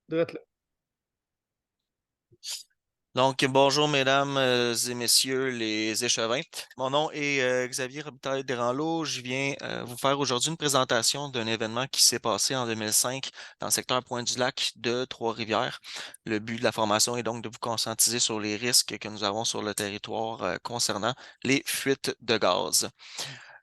Drette là. Donc, bonjour mesdames et messieurs les échevins. Mon nom est Xavier Robitaille-Desranleau. Je viens vous faire aujourd'hui une présentation d'un événement qui s'est passé en 2005 dans le secteur Pointe-du-Lac de Trois-Rivières. Le but de la formation est donc de vous conscientiser sur les risques que nous avons sur le territoire concernant les fuites de gaz.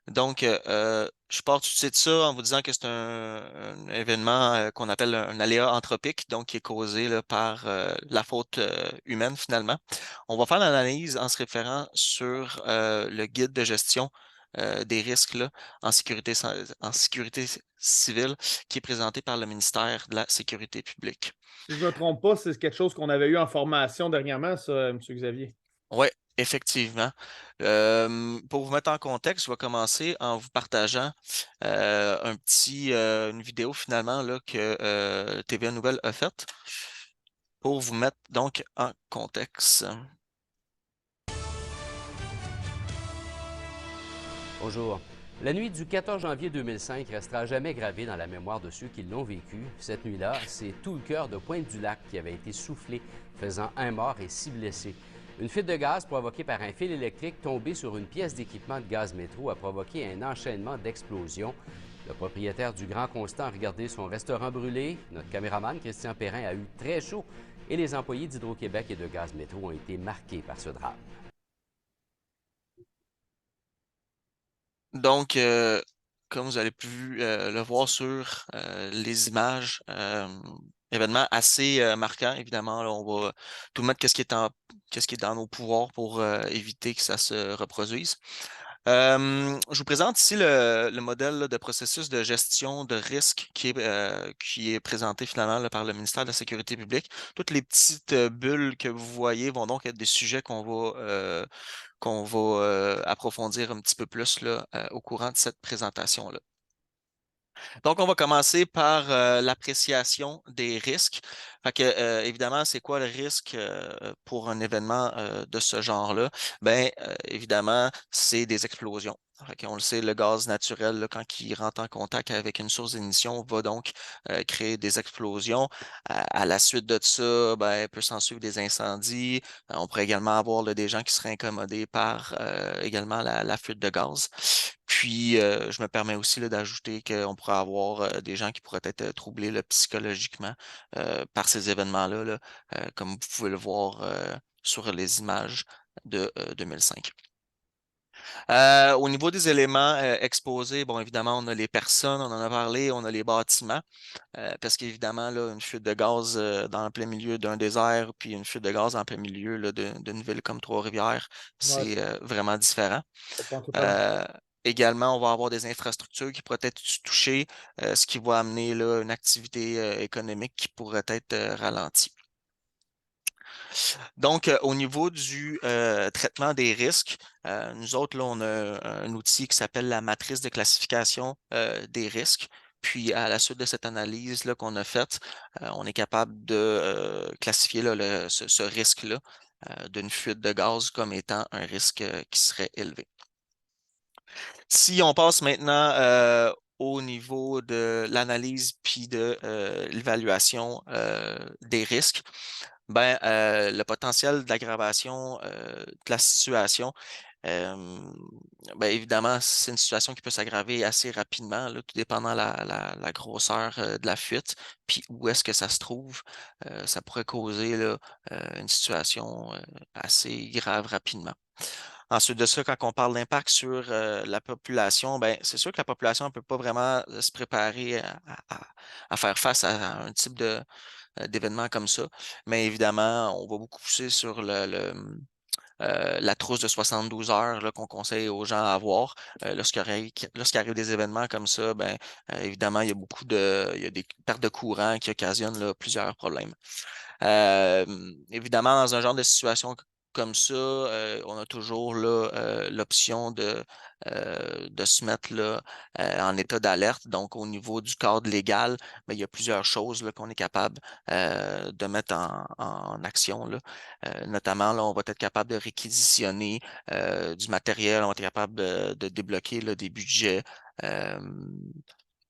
Donc, je pars tout de suite ça en vous disant que c'est un événement qu'on appelle un aléa anthropique, donc qui est causé là, par la faute humaine finalement. On va faire l'analyse en se référant sur le guide de gestion des risques là, en sécurité civile qui est présenté par le ministère de la Sécurité publique. Si je me trompe pas, c'est quelque chose qu'on avait eu en formation dernièrement, ça, M. Xavier. Oui, effectivement. Pour vous mettre en contexte, je vais commencer en vous partageant une vidéo finalement là, que TVA Nouvelle a faite pour vous mettre donc en contexte. Bonjour. La nuit du 14 janvier 2005 restera à jamais gravée dans la mémoire de ceux qui l'ont vécue. Cette nuit-là, c'est tout le cœur de Pointe-du-Lac qui avait été soufflé, faisant un mort et 6 blessés. Une fuite de gaz provoquée par un fil électrique tombé sur une pièce d'équipement de gaz métro a provoqué un enchaînement d'explosions. Le propriétaire du Grand Constant a regardé son restaurant brûler. Notre caméraman, Christian Perrin, a eu très chaud et les employés d'Hydro-Québec et de Gaz Métro ont été marqués par ce drame. Donc, comme vous avez pu le voir sur les images, événement assez marquant, évidemment. Là, on va tout mettre qu'est-ce qui est dans nos pouvoirs pour éviter que ça se reproduise. Je vous présente ici le modèle là, de processus de gestion de risque qui est présenté finalement là, par le ministère de la Sécurité publique. Toutes les petites bulles que vous voyez vont donc être des sujets qu'on va approfondir un petit peu plus là, au courant de cette présentation-là. Donc, on va commencer par l'appréciation des risques. Fait que, évidemment, c'est quoi le risque pour un événement de ce genre-là? Bien, évidemment, c'est des explosions. Fait on le sait, le gaz naturel, là, quand il rentre en contact avec une source d'émission, va donc créer des explosions. À la suite de ça, ben, il peut s'en suivre des incendies. On pourrait également avoir là, des gens qui seraient incommodés par également la fuite de gaz. Puis, je me permets aussi là, d'ajouter qu'on pourrait avoir des gens qui pourraient être troublés là, psychologiquement par ces événements-là, là, comme vous pouvez le voir sur les images de 2005. Au niveau des éléments exposés, bon, évidemment, on a les personnes, on en a parlé, on a les bâtiments, parce qu'évidemment, là, une fuite de gaz dans le plein milieu d'un désert, puis une fuite de gaz en plein milieu là, d'une ville comme Trois-Rivières, Ouais, c'est vraiment différent. je comprends totalement. Euh, Également, on va avoir des infrastructures qui pourraient être touchées, ce qui va amener là, une activité économique qui pourrait être ralentie. Donc, au niveau du traitement des risques, nous autres, là, on a un outil qui s'appelle la matrice de classification des risques. Puis, à la suite de cette analyse là, qu'on a faite, on est capable de classifier là, ce risque-là d'une fuite de gaz comme étant un risque qui serait élevé. Si on passe maintenant au niveau de l'analyse puis de l'évaluation des risques, ben, le potentiel d'aggravation de la situation, euh, ben, évidemment, c'est une situation qui peut s'aggraver assez rapidement, là, tout dépendant la grosseur de la fuite, puis où est-ce que ça se trouve. Ça pourrait causer là, une situation assez grave rapidement. Ensuite de ça, quand on parle d'impact sur la population, ben, c'est sûr que la population ne peut pas vraiment se préparer à faire face à un type d'événement comme ça. Mais évidemment, on va beaucoup pousser sur la trousse de 72 heures là, qu'on conseille aux gens à avoir. Lorsqu'il arrive des événements comme ça, ben, évidemment, il y a des pertes de courant qui occasionnent là, plusieurs problèmes. Euh, Évidemment, dans un genre de situation comme ça, on a toujours là, l'option de se mettre là, en état d'alerte. Donc, au niveau du cadre légal, ben, il y a plusieurs choses là, qu'on est capable de mettre en action. Là. Notamment, là, on va être capable de réquisitionner du matériel, on va être capable de débloquer là, des budgets. euh,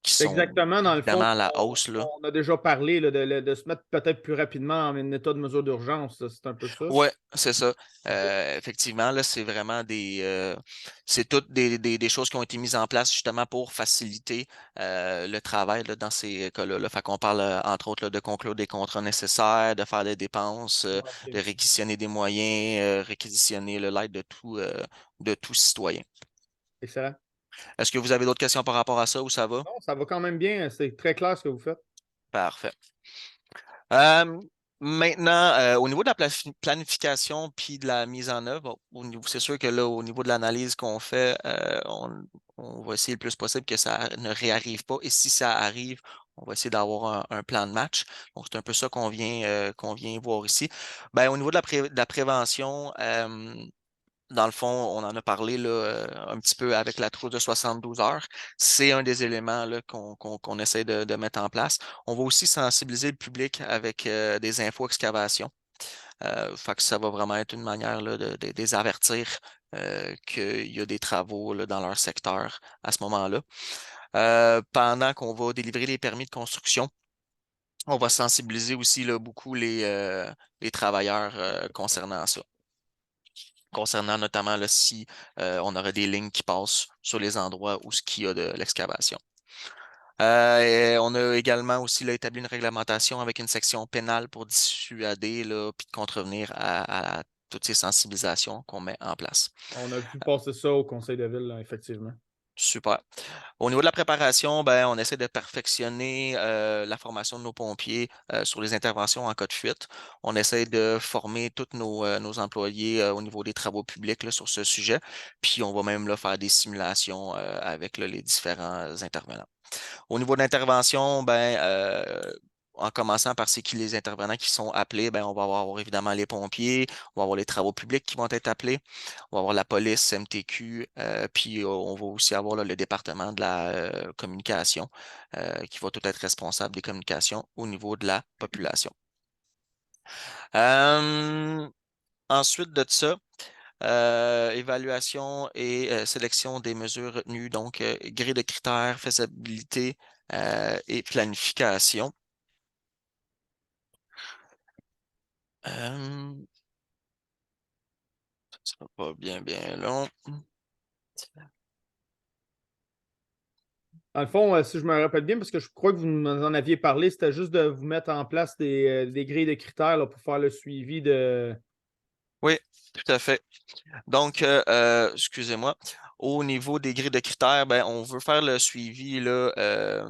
qui C'est sont exactement, dans le fond, évidemment à la hausse, là. on a déjà parlé là, de se mettre peut-être plus rapidement en état de mesure d'urgence. C'est un peu ça. Oui, c'est ça. Effectivement, là, c'est vraiment c'est toutes des choses qui ont été mises en place justement pour faciliter le travail là, dans ces cas-là. Là. Fait qu'on parle, entre autres, là, de conclure des contrats nécessaires, de faire des dépenses, de OK. réquisitionner des moyens, réquisitionner l'aide de tout citoyen. Excellent. Est-ce que vous avez d'autres questions par rapport à ça ou ça va? Non, ça va quand même bien. C'est très clair ce que vous faites. Parfait. Euh, Maintenant, au niveau de la planification puis de la mise en œuvre, c'est sûr que là, au niveau de l'analyse qu'on fait, on va essayer le plus possible que ça ne réarrive pas. Et si ça arrive, on va essayer d'avoir un plan de match. Donc, c'est un peu ça qu'on vient voir ici. Ben, au niveau de de la prévention, dans le fond, on en a parlé là, un petit peu avec la trousse de 72 heures. C'est un des éléments là, qu'on essaie de mettre en place. On va aussi sensibiliser le public avec des infos excavations. Fait que ça va vraiment être une manière là, de les avertir qu'il y a des travaux là, dans leur secteur à ce moment-là. Pendant qu'on va délivrer les permis de construction, on va sensibiliser aussi là, beaucoup les travailleurs concernant ça, concernant notamment là, si on aurait des lignes qui passent sur les endroits où il y a de l'excavation. Et on a également aussi là, établi une réglementation avec une section pénale pour dissuader là, puis de contrevenir à toutes ces sensibilisations qu'on met en place. On a vu passer ça au conseil de ville, là, effectivement. Super. Au niveau de la préparation, ben, on essaie de perfectionner la formation de nos pompiers sur les interventions en cas de fuite. On essaie de former tous nos employés au niveau des travaux publics là, sur ce sujet. Puis on va même là, faire des simulations avec là, les différents intervenants. Au niveau de l'intervention, ben, en commençant par c'est qui les intervenants qui sont appelés, ben, on va avoir évidemment les pompiers, on va avoir les travaux publics qui vont être appelés, on va avoir la police, MTQ, puis on va aussi avoir là, le département de la communication qui va tout être responsable des communications au niveau de la population. Euh, Ensuite de ça, évaluation et sélection des mesures retenues, donc grille de critères, faisabilité et planification. Euh, Ça sera pas bien long. Dans le fond, si je me rappelle bien, parce que je crois que vous nous en aviez parlé, c'était juste de vous mettre en place des grilles de critères là, pour faire le suivi de. Oui, tout à fait. Donc, excusez-moi, au niveau des grilles de critères, ben, on veut faire le suivi là,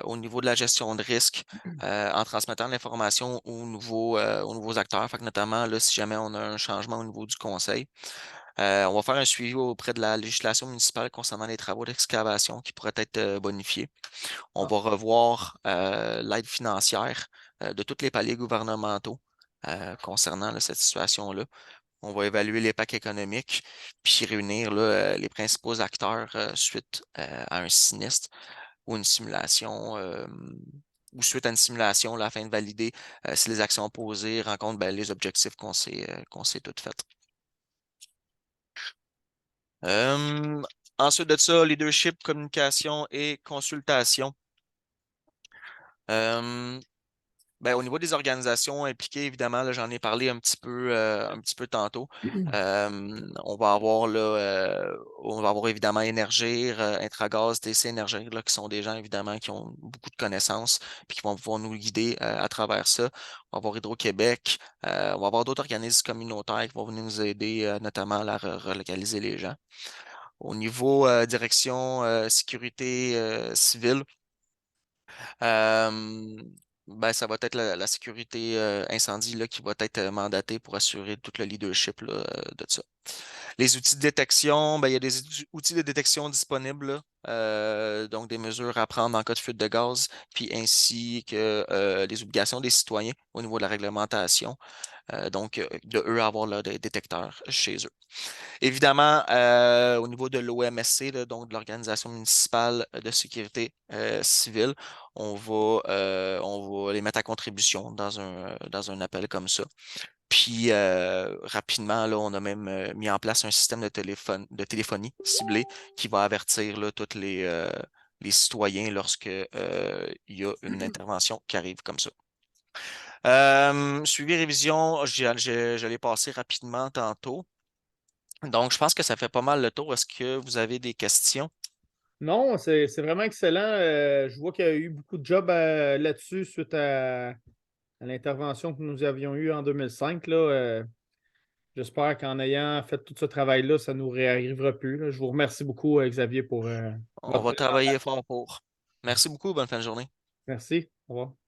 au niveau de la gestion de risque en transmettant l'information aux nouveaux acteurs. Fait que notamment, là, si jamais on a un changement au niveau du conseil, on va faire un suivi auprès de la législation municipale concernant les travaux d'excavation qui pourraient être bonifiés. On Ah, va revoir l'aide financière de tous les paliers gouvernementaux concernant là, cette situation-là. On va évaluer les packs économiques, puis réunir là, les principaux acteurs suite à un sinistre ou une simulation, ou suite à une simulation là, afin de valider si les actions posées rencontrent ben, les objectifs qu'on s'est toutes faites. Euh, Ensuite de ça, leadership, communication et consultation. Euh, Ben, au niveau des organisations impliquées, évidemment, là, j'en ai parlé un petit peu tantôt. On va avoir évidemment Énergir, Intragaz, DC Énergir, là, qui sont des gens évidemment qui ont beaucoup de connaissances puis qui vont pouvoir nous guider à travers ça. On va avoir Hydro-Québec, on va avoir d'autres organismes communautaires qui vont venir nous aider, notamment à relocaliser les gens. Au niveau direction sécurité civile, euh, ben, ça va être la sécurité incendie là, qui va être mandatée pour assurer tout le leadership là, de ça. Les outils de détection, ben, il y a des outils de détection disponibles, là, donc des mesures à prendre en cas de fuite de gaz, puis ainsi que les obligations des citoyens au niveau de la réglementation. Donc, de eux avoir là, des détecteurs chez eux. Évidemment, au niveau de l'OMSC, donc de l'Organisation municipale de sécurité civile, on va les mettre à contribution dans un appel comme ça. Puis rapidement, là, on a même mis en place un système de téléphonie ciblé qui va avertir là, toutes les citoyens lorsque il y a une intervention qui arrive comme ça. Suivi révision, je l'ai passé rapidement tantôt. Donc, je pense que ça fait pas mal le tour. Est-ce que vous avez des questions? Non, c'est vraiment excellent. Je vois qu'il y a eu beaucoup de jobs là-dessus suite à l'intervention que nous avions eue en 2005. Là, j'espère qu'en ayant fait tout ce travail-là, ça ne nous réarrivera plus. Là. Je vous remercie beaucoup, Xavier, pour On votre va travailler présentation. fort pour. Merci beaucoup. Bonne fin de journée. Merci. Au revoir.